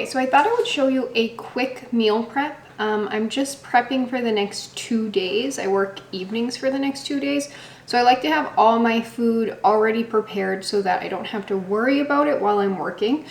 Okay, so I thought I would show you a quick meal prep. I'm just prepping for the next 2 days. I work evenings for the next 2 days. So I like to have all my food already prepared so that I don't have to worry about it while I'm working.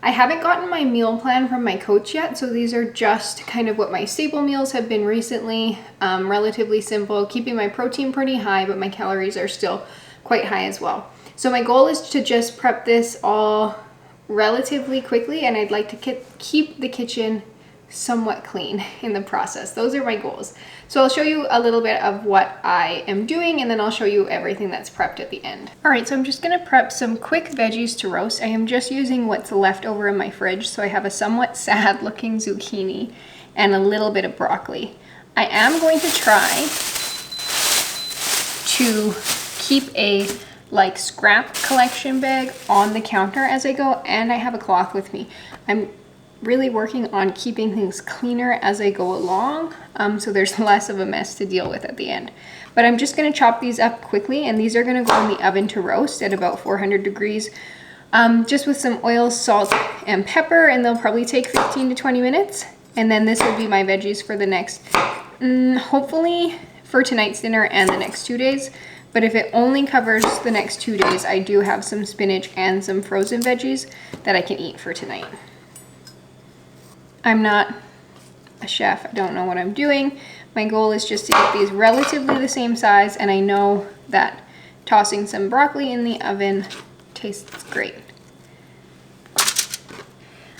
I haven't gotten my meal plan from my coach yet, so these are just kind of what my staple meals have been recently. Relatively simple, keeping my protein pretty high, but my calories are still quite high as well. So my goal is to just prep this all relatively quickly, and I'd like to keep the kitchen somewhat clean in the process. Those are my goals. So I'll show you a little bit of what I am doing, and then I'll show you everything that's prepped at the end. All right, so I'm just gonna prep some quick veggies to roast. I am just using what's left over in my fridge. So I have a somewhat sad looking zucchini and a little bit of broccoli. I am going to try to keep a scrap collection bag on the counter as I go, and I have a cloth with me. I'm really working on keeping things cleaner as I go along, so there's less of a mess to deal with at the end. But I'm just gonna chop these up quickly, and these are gonna go in the oven to roast at about 400 degrees, just with some oil, salt, and pepper, and they'll probably take 15 to 20 minutes. And then this will be my veggies for the next, hopefully for tonight's dinner and the next 2 days. But if it only covers the next 2 days, I do have some spinach and some frozen veggies that I can eat for tonight. I'm not a chef, I don't know what I'm doing. My goal is just to get these relatively the same size, and I know that tossing some broccoli in the oven tastes great.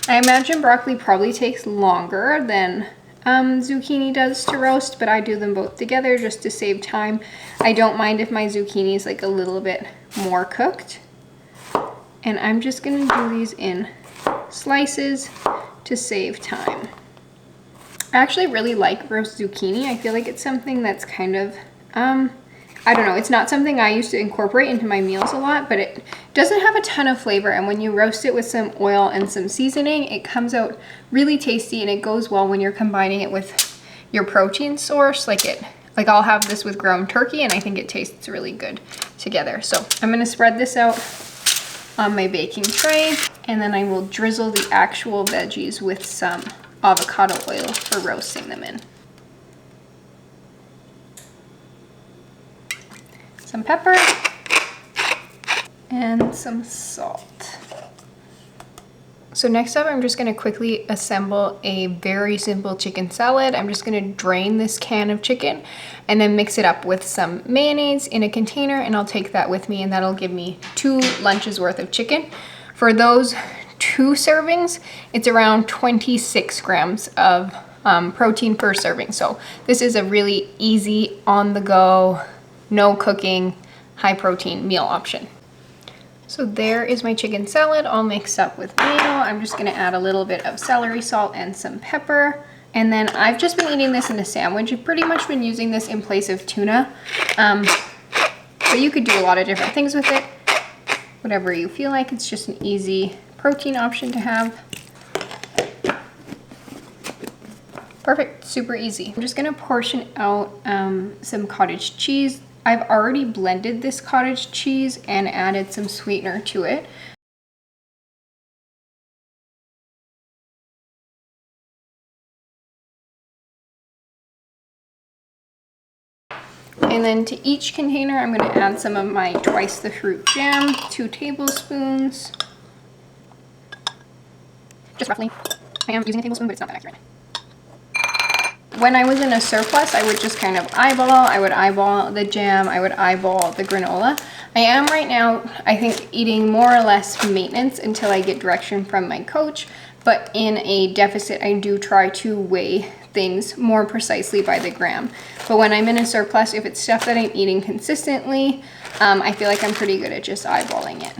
I imagine broccoli probably takes longer than zucchini does to roast, but I do them both together just to save time. I don't mind if my zucchini is like a little bit more cooked. And I'm just gonna do these in slices to save time. I actually really like roast zucchini. I feel like it's something that's kind of, I don't know, it's not something I used to incorporate into my meals a lot, but it doesn't have a ton of flavor, and when you roast it with some oil and some seasoning, it comes out really tasty, and it goes well when you're combining it with your protein source. Like I'll have this with ground turkey, and I think it tastes really good together. So I'm gonna spread this out on my baking tray, and then I will drizzle the actual veggies with some avocado oil for roasting them in. Some pepper and some salt. So next up, I'm just gonna quickly assemble a very simple chicken salad. I'm just gonna drain this can of chicken and then mix it up with some mayonnaise in a container, and I'll take that with me, and that'll give me 2 lunches worth of chicken. For those 2 servings, it's around 26 grams of protein per serving. So this is a really easy, on the go, no cooking, high protein meal option. So there is my chicken salad all mixed up with mayo. I'm just gonna add a little bit of celery salt and some pepper. And then I've just been eating this in a sandwich. I've pretty much been using this in place of tuna. But you could do a lot of different things with it. Whatever you feel like, it's just an easy protein option to have. Perfect, super easy. I'm just gonna portion out some cottage cheese. I've already blended this cottage cheese and added some sweetener to it. And then to each container, I'm gonna add some of my twice the fruit jam, 2 tablespoons. Just roughly. I am using a tablespoon, but it's not that accurate. When I was in a surplus, I would just kind of eyeball. I would eyeball the jam. I would eyeball the granola. I am right now, I think, eating more or less maintenance until I get direction from my coach. But in a deficit, I do try to weigh things more precisely by the gram. But when I'm in a surplus, if it's stuff that I'm eating consistently, I feel like I'm pretty good at just eyeballing it.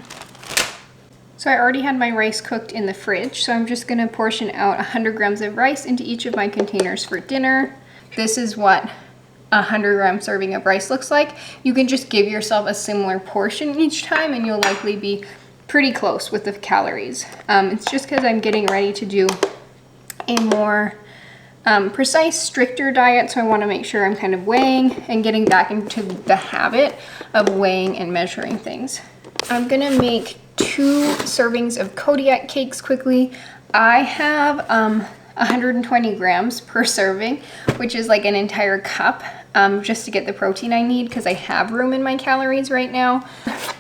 So I already had my rice cooked in the fridge, so I'm just gonna portion out 100 grams of rice into each of my containers for dinner. This is what a 100-gram serving of rice looks like. You can just give yourself a similar portion each time, and you'll likely be pretty close with the calories. It's just because I'm getting ready to do a more precise, stricter diet, so I want to make sure I'm kind of weighing and getting back into the habit of weighing and measuring things. I'm gonna make 2 servings of Kodiak cakes quickly. I have 120 grams per serving, which is like an entire cup, just to get the protein I need because I have room in my calories right now.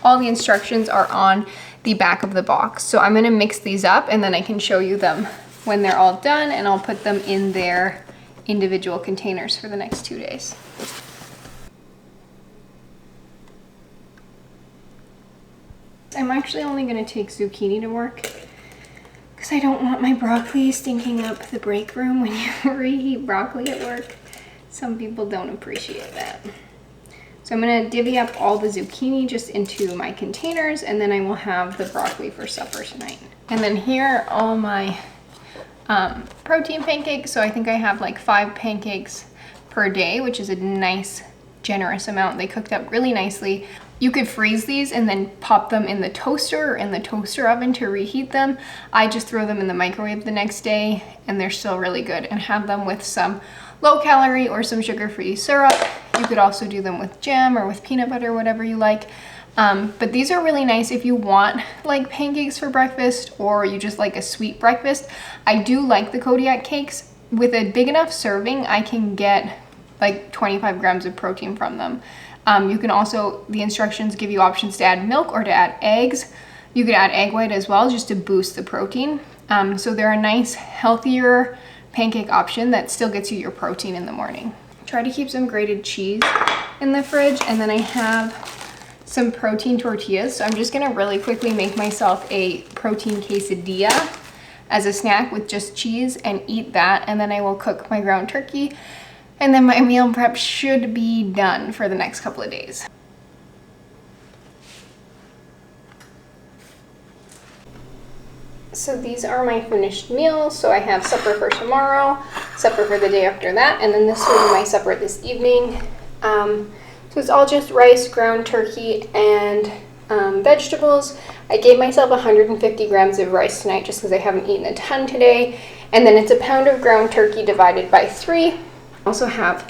All the instructions are on the back of the box. So I'm gonna mix these up and then I can show you them when they're all done, and I'll put them in their individual containers for the next 2 days. I'm actually only gonna take zucchini to work because I don't want my broccoli stinking up the break room when you reheat broccoli at work. Some people don't appreciate that. So I'm gonna divvy up all the zucchini just into my containers, and then I will have the broccoli for supper tonight. And then here are all my protein pancakes. So I think I have like 5 pancakes per day, which is a nice generous amount. They cooked up really nicely. You could freeze these and then pop them in the toaster or in the toaster oven to reheat them. I just throw them in the microwave the next day and they're still really good, and have them with some low calorie or some sugar-free syrup. You could also do them with jam or with peanut butter, whatever you like. But these are really nice if you want like pancakes for breakfast or you just like a sweet breakfast. I do like the Kodiak cakes. With a big enough serving, I can get like 25 grams of protein from them. You can also, the instructions give you options to add milk or to add eggs. You could add egg white as well, just to boost the protein. So they're a nice, healthier pancake option that still gets you your protein in the morning. Try to keep some grated cheese in the fridge, and then I have some protein tortillas. So I'm just gonna really quickly make myself a protein quesadilla as a snack with just cheese and eat that, and then I will cook my ground turkey, and then my meal prep should be done for the next couple of days. So these are my finished meals. So I have supper for tomorrow, supper for the day after that, and then this will be my supper this evening. So it's all just rice, ground turkey, and vegetables. I gave myself 150 grams of rice tonight just because I haven't eaten a ton today. And then it's a pound of ground turkey divided by 3. I also have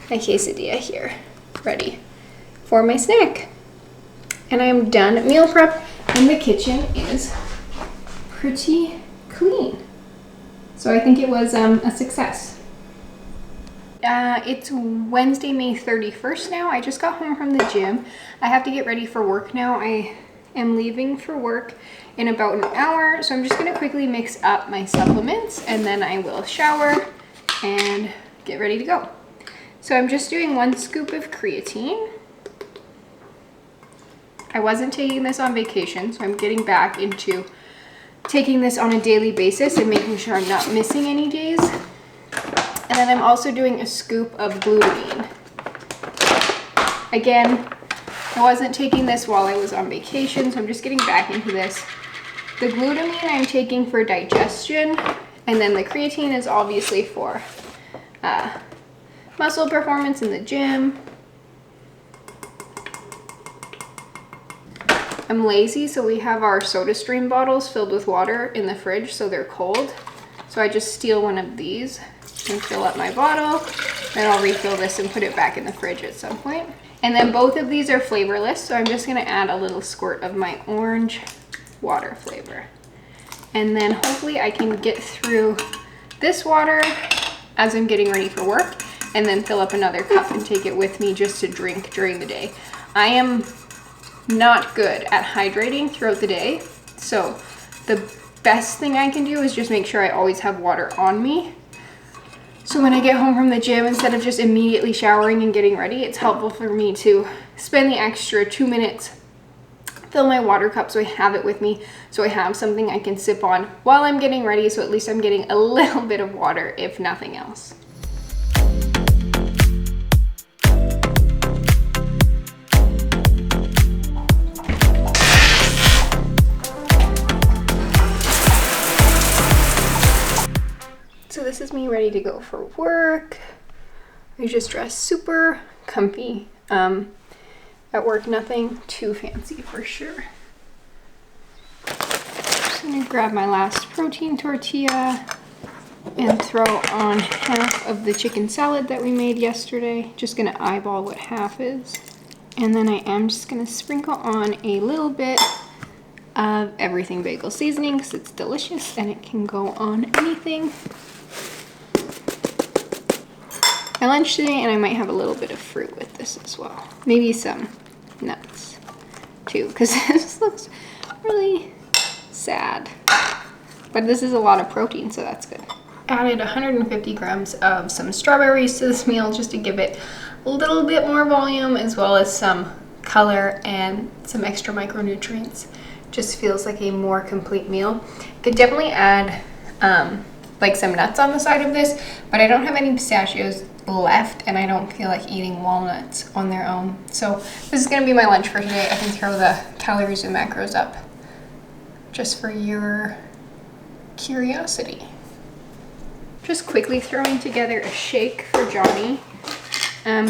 my quesadilla here ready for my snack. And I am done meal prep, and the kitchen is pretty clean. So I think it was a success. It's Wednesday, May 31st now. I just got home from the gym. I have to get ready for work now. I am leaving for work in about an hour, so I'm just gonna quickly mix up my supplements and then I will shower and get ready to go. So I'm just doing 1 scoop of creatine. I wasn't taking this on vacation, so I'm getting back into taking this on a daily basis and making sure I'm not missing any days. And then I'm also doing a scoop of glutamine. Again, I wasn't taking this while I was on vacation, so I'm just getting back into this. The glutamine I'm taking for digestion, and then the creatine is obviously for muscle performance in the gym. I'm lazy, so we have our SodaStream bottles filled with water in the fridge, so they're cold. So I just steal one of these and fill up my bottle. Then I'll refill this and put it back in the fridge at some point. And then both of these are flavorless, so I'm just gonna add a little squirt of my orange water flavor. And then hopefully I can get through this water as I'm getting ready for work, and then fill up another cup and take it with me just to drink during the day. I am not good at hydrating throughout the day, so the best thing I can do is just make sure I always have water on me. So when I get home from the gym, instead of just immediately showering and getting ready, it's helpful for me to spend the extra 2 minutes, fill my water cup so I have it with me, so I have something I can sip on while I'm getting ready, so at least I'm getting a little bit of water, if nothing else. So this is me ready to go for work. I just dressed super comfy. At work, nothing too fancy for sure. Just gonna grab my last protein tortilla and throw on half of the chicken salad that we made yesterday. Just gonna eyeball what half is. And then I am just gonna sprinkle on a little bit of everything bagel seasoning because it's delicious and it can go on anything. My lunch today, and I might have a little bit of fruit with this as well. Maybe some nuts too, because this looks really sad. But this is a lot of protein, so that's good. Added 150 grams of some strawberries to this meal just to give it a little bit more volume, as well as some color and some extra micronutrients. Just feels like a more complete meal. Could definitely add like some nuts on the side of this, but I don't have any pistachios left and I don't feel like eating walnuts on their own. So this is gonna be my lunch for today. I can throw the calories and macros up just for your curiosity. Just quickly throwing together a shake for Johnny.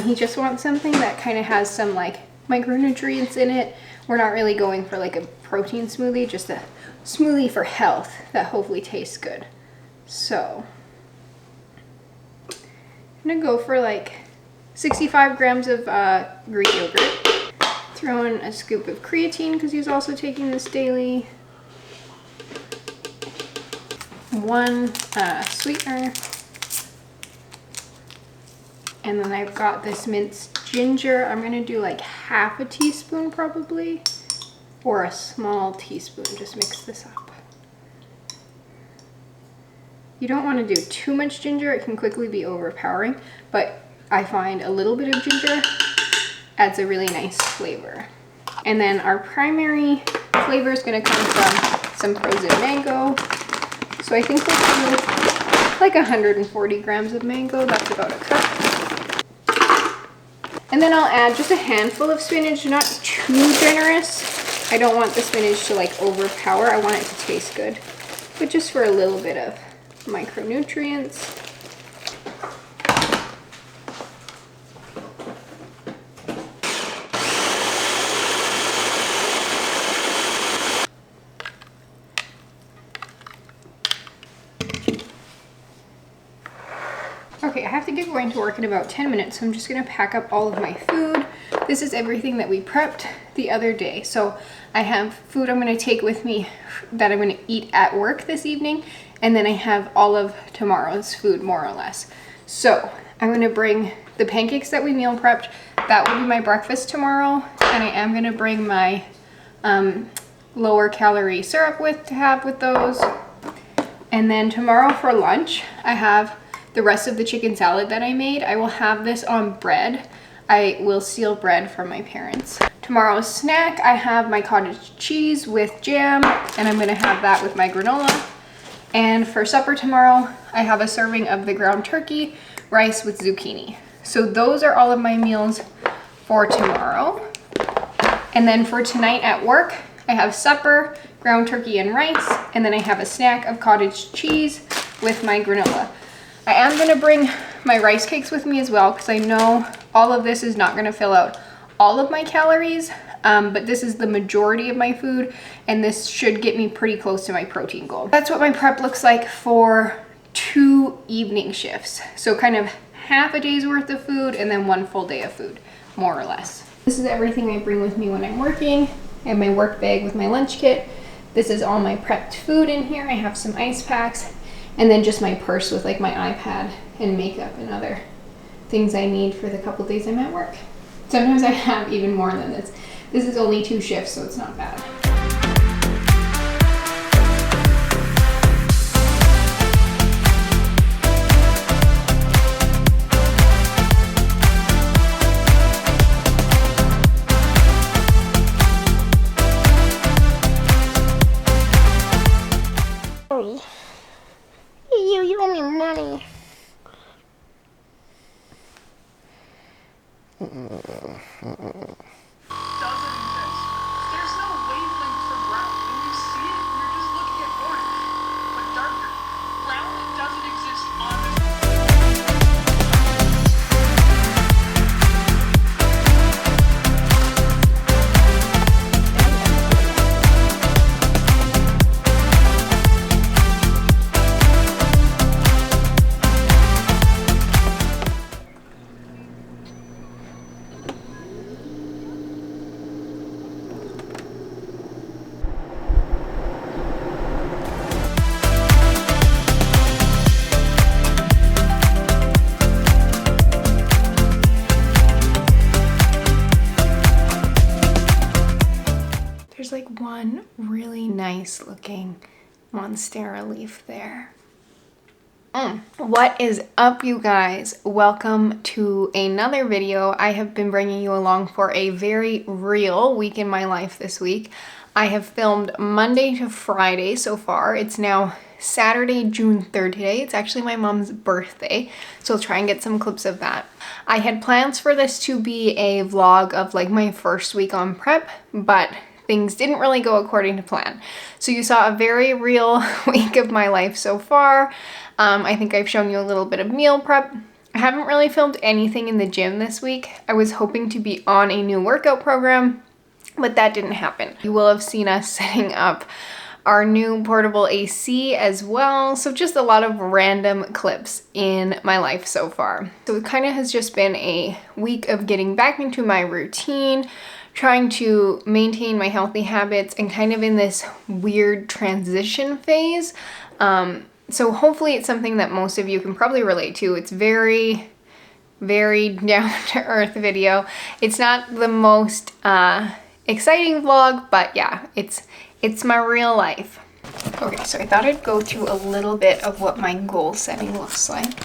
He just wants something that kind of has some like micronutrients in it. We're not really going for like a protein smoothie, just a smoothie for health that hopefully tastes good. So I'm gonna go for like 65 grams of Greek yogurt. Throw in a scoop of creatine because he's also taking this daily. 1 sweetener. And then I've got this minced ginger. I'm gonna do like half a teaspoon probably, or a small teaspoon. Just mix this up. You don't want to do too much ginger. It can quickly be overpowering, but I find a little bit of ginger adds a really nice flavor. And then our primary flavor is gonna come from some frozen mango. So I think we'll do like 140 grams of mango. That's about a cup. And then I'll add just a handful of spinach, not too generous. I don't want the spinach to like overpower. I want it to taste good, but just for a little bit of micronutrients. Okay, I have to get going to work in about 10 minutes, so I'm just gonna pack up all of my food. This is everything that we prepped the other day. So I have food I'm gonna take with me that I'm gonna eat at work this evening, and then I have all of tomorrow's food, more or less. So I'm gonna bring the pancakes that we meal prepped. That will be my breakfast tomorrow, and I am gonna bring my lower calorie syrup to have with those. And then tomorrow for lunch, I have the rest of the chicken salad that I made. I will have this on bread. I will steal bread from my parents. Tomorrow's snack, I have my cottage cheese with jam, and I'm gonna have that with my granola. And for supper tomorrow, I have a serving of the ground turkey, rice with zucchini. So those are all of my meals for tomorrow. And then for tonight at work, I have supper, ground turkey and rice, and then I have a snack of cottage cheese with my granola. I am gonna bring my rice cakes with me as well, because I know all of this is not gonna fill out all of my calories, but this is the majority of my food, and this should get me pretty close to my protein goal. That's what my prep looks like for 2 evening shifts. So kind of half a day's worth of food and then 1 full day of food, more or less. This is everything I bring with me when I'm working. I have my work bag with my lunch kit. This is all my prepped food in here. I have some ice packs, and then just my purse with like my iPad and makeup and other things I need for the couple days I'm at work. Sometimes I have even more than this. This is only 2 shifts, so it's not bad. You owe me money. Doesn't exist. There's no wavelength for brown. When you see it, you're just looking at orange, but darker. Brown doesn't exist on this. nice looking monstera leaf there. What is up, you guys? Welcome to another video. I have been bringing you along for a very real week in my life this week. I have filmed Monday to Friday so far. It's now Saturday, June 3rd today. It's actually my mom's birthday, so I'll try and get some clips of that. I had plans for this to be a vlog of like my first week on prep, but things didn't really go according to plan. So you saw a very real week of my life so far. I think I've shown you a little bit of meal prep. I haven't really filmed anything in the gym this week. I was hoping to be on a new workout program, but that didn't happen. You will have seen us setting up our new portable AC as well. So just a lot of random clips in my life so far. So it kind of has just been a week of getting back into my routine, trying to maintain my healthy habits, and kind of in this weird transition phase. So hopefully it's something that most of you can probably relate to. It's very down to earth video. It's not the most exciting vlog, but yeah, it's my real life. Okay, so I thought I'd go through a little bit of what my goal setting looks like.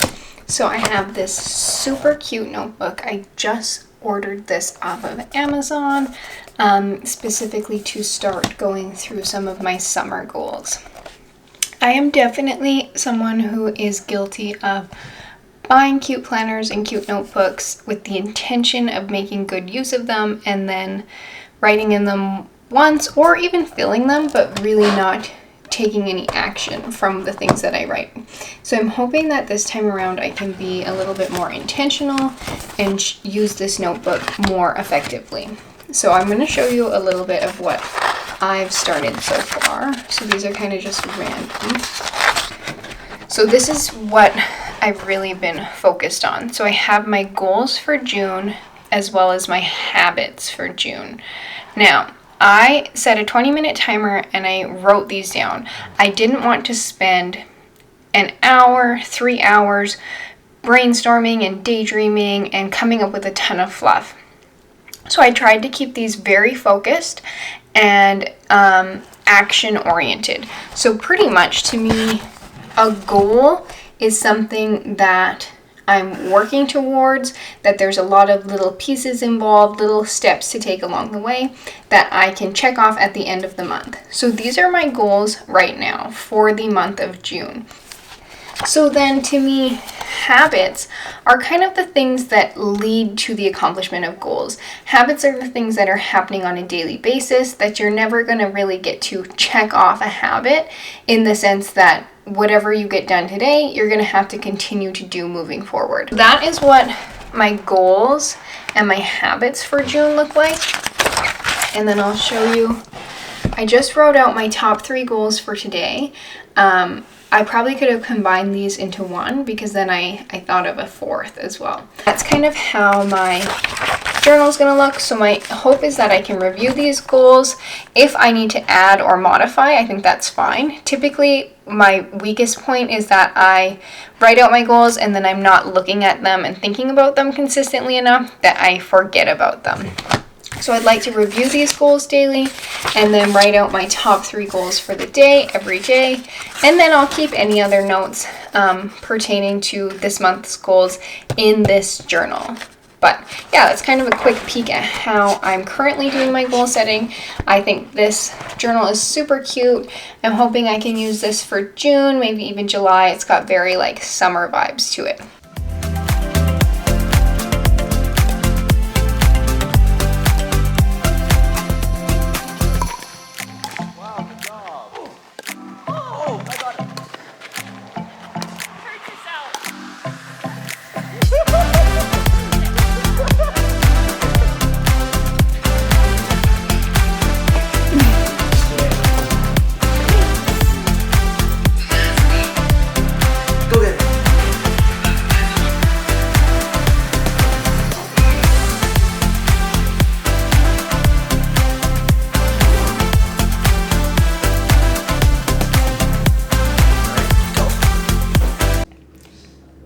So I have this super cute notebook. I just ordered this off of Amazon, specifically to start going through some of my summer goals. I am definitely someone who is guilty of buying cute planners and cute notebooks with the intention of making good use of them and then writing in them once or even filling them, but really not taking any action from the things that I write. So I'm hoping that this time around I can be a little bit more intentional and use this notebook more effectively. So I'm going to show you a little bit of what I've started so far. So these are kind of just random. So this is what I've really been focused on. So I have my goals for June as well as my habits for June. Now, I set a 20-minute timer and I wrote these down. I didn't want to spend an hour, 3 hours brainstorming and daydreaming and coming up with a ton of fluff. So I tried to keep these very focused and action-oriented. So pretty much to me, a goal is something that I'm working towards, that there's a lot of little pieces involved, little steps to take along the way that I can check off at the end of the month. So these are my goals right now for the month of June. So then to me, habits are kind of the things that lead to the accomplishment of goals. Habits are the things that are happening on a daily basis that you're never going to really get to check off a habit, in the sense that whatever you get done today, you're going to have to continue to do moving forward. That is what my goals and my habits for June look like. And then I'll show you, I just wrote out my top 3 goals for today. I probably could have combined these into one, because then I thought of a 4th as well. That's kind of how my journal is going to look. So my hope is that I can review these goals. If I need to add or modify, I think that's fine. Typically, my weakest point is that I write out my goals and then I'm not looking at them and thinking about them consistently enough that I forget about them. So I'd like to review these goals daily and then write out my top 3 goals for the day, every day. And then I'll keep any other notes pertaining to this month's goals in this journal. But yeah, that's kind of a quick peek at how I'm currently doing my goal setting. I think this journal is super cute. I'm hoping I can use this for June, maybe even July. It's got very like summer vibes to it.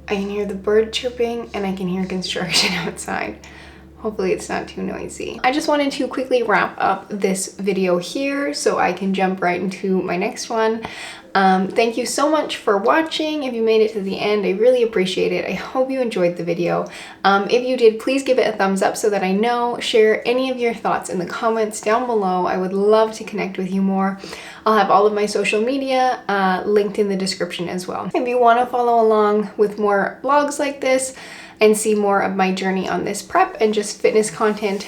I can hear the bird chirping and I can hear construction outside. Hopefully it's not too noisy. I just wanted to quickly wrap up this video here so I can jump right into my next one. Thank you so much for watching. If you made it to the end, I really appreciate it. I hope you enjoyed the video. If you did, please give it a thumbs up so that I know. Share any of your thoughts in the comments down below. I would love to connect with you more. I'll have all of my social media linked in the description as well. If you want to follow along with more vlogs like this and see more of my journey on this prep and just fitness content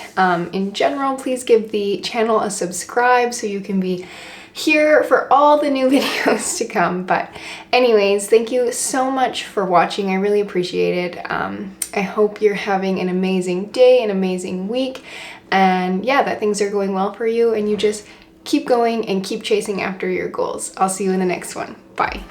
in general, please give the channel a subscribe so you can be here for all the new videos to come. But anyways, thank you so much for watching. I really appreciate it. I hope you're having an amazing day, an amazing week, and yeah, that things are going well for you and you just keep going and keep chasing after your goals. I'll see you in the next one. Bye.